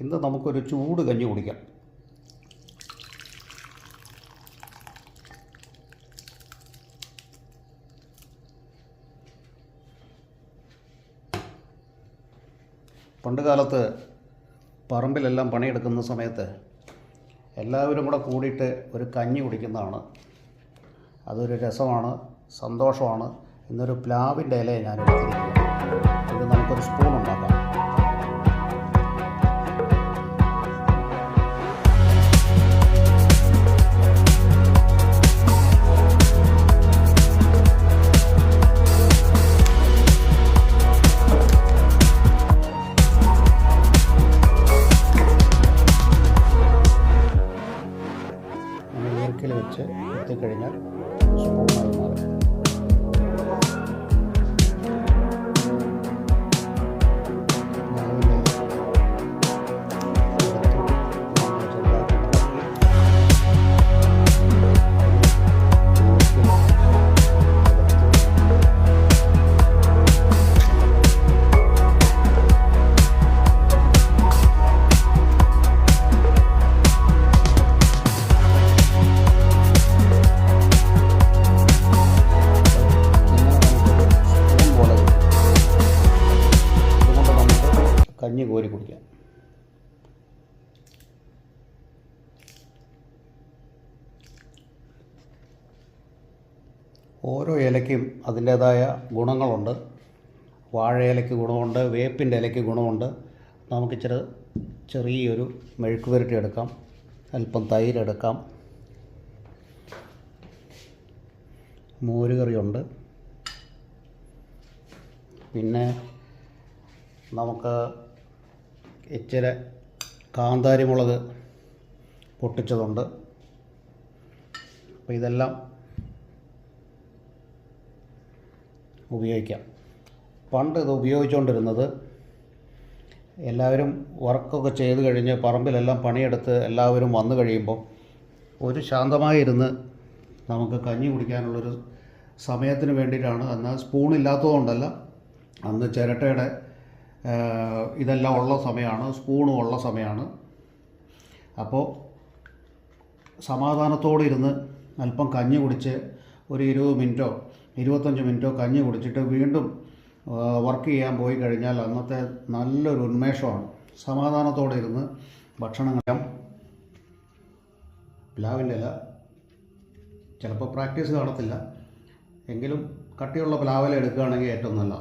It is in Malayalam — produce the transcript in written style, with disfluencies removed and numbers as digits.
ഇന്ന് നമുക്കൊരു ചൂട് കഞ്ഞി കുടിക്കാം. പണ്ട് കാലത്ത് പറമ്പിലെല്ലാം പണിയെടുക്കുന്ന സമയത്ത് എല്ലാവരും കൂടെ കൂടിയിട്ട് ഒരു കഞ്ഞി കുടിക്കുന്നതാണ്. അതൊരു രസമാണ്, സന്തോഷമാണ്. ഇന്നൊരു പ്ലാവിൻ്റെ ഇലയെ ഞാൻ എടുത്തിരിക്കുന്നത്. ഇത് നമുക്കൊരു സ്പൂൺ ഉണ്ടാക്കാം. വെച്ച് എത്തിക്കഴിഞ്ഞാൽ സ്പൂണായി മാറും. കഞ്ഞി കോരി കുടിക്കാം. ഓരോ ഇലയ്ക്കും അതിൻ്റേതായ ഗുണങ്ങളുണ്ട്. വാഴ ഇലയ്ക്ക് ഗുണമുണ്ട്, വേപ്പിൻ്റെ ഇലയ്ക്ക് ഗുണമുണ്ട്. നമുക്ക് ചെറിയൊരു മെഴുക്ക് പുരട്ടി എടുക്കാം, അല്പം തൈരെടുക്കാം, മോരുകറിയുണ്ട്. പിന്നെ നമുക്ക് ഇച്ചിരി കാന്താരി മുളക് പൊട്ടിച്ചതുണ്ട്. അപ്പോൾ ഇതെല്ലാം ഉപയോഗിക്കാം. പണ്ട് ഇത് ഉപയോഗിച്ചുകൊണ്ടിരുന്നത് എല്ലാവരും വർക്കൊക്കെ ചെയ്ത് കഴിഞ്ഞ് പറമ്പിലെല്ലാം പണിയെടുത്ത് എല്ലാവരും വന്നു കഴിയുമ്പോൾ ഒരു ശാന്തമായിരുന്ന് നമുക്ക് കഞ്ഞി കുടിക്കാനുള്ളൊരു സമയത്തിന് വേണ്ടിയിട്ടാണ്. എന്നാൽ സ്പൂണില്ലാത്തതുകൊണ്ടല്ല, അന്ന് ചിരട്ടയുടെ ഇതെല്ലാം ഉള്ള സമയമാണ്, സ്പൂണും ഉള്ള സമയമാണ്. അപ്പോൾ സമാധാനത്തോടെ ഇരുന്ന് അല്പം കഞ്ഞി കുടിച്ച് ഒരു 20 മിനിറ്റോ 25 മിനിറ്റോ കഞ്ഞി കുടിച്ചിട്ട് വീണ്ടും വർക്ക് ചെയ്യാൻ പോയി കഴിഞ്ഞാൽ അന്നത്തെ നല്ലൊരു ഉന്മേഷമാണ്. സമാധാനത്തോടെ ഇരുന്ന് ഭക്ഷണം കഴിക്കാം. പ്ലാവിൻ്റെ ഇല ചിലപ്പോൾ പ്രാക്ടീസ് കാണത്തില്ല, എങ്കിലും കട്ടിയുള്ള പ്ലാവില എടുക്കുകയാണെങ്കിൽ ഏറ്റവും നല്ല.